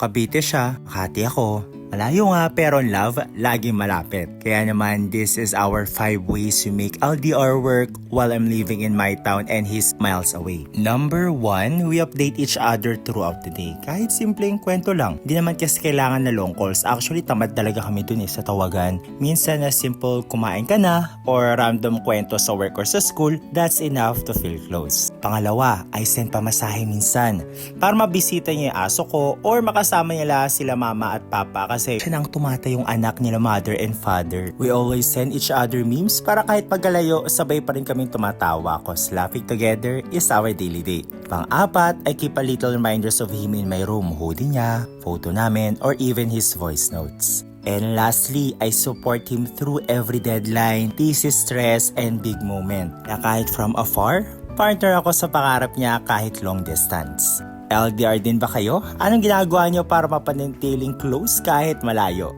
Cavite siya, Makati ako. Malayo nga pero in love, laging malapit. Kaya naman, this is our 5 ways to make LDR work while I'm living in my town and he's miles away. Number 1, we update each other throughout the day. Kahit simpleng kwento lang. Di naman kasi kailangan na long calls. Actually, tamad talaga kami dun sa tawagan. Minsan na simple kumain ka na or random kwento sa work or sa school, that's enough to feel close. Pangalawa, I send pamasahe minsan para mabisita niya yung aso ko or makasama niya sila mama at papa kasi siya nang tumatay yung anak nila mother and father. We always send each other memes para kahit pagalayo, sabay pa rin kaming tumatawa cause laughing together is our daily date. Pang-apat, I keep a little reminders of him in my room, hoodie niya, photo namin, or even his voice notes. And lastly, I support him through every deadline, thesis stress, and big moment. Na kahit from afar, partner ako sa pangarap niya kahit long distance. LDR din ba kayo? Anong ginagawa niyo para mapanatiling close kahit malayo?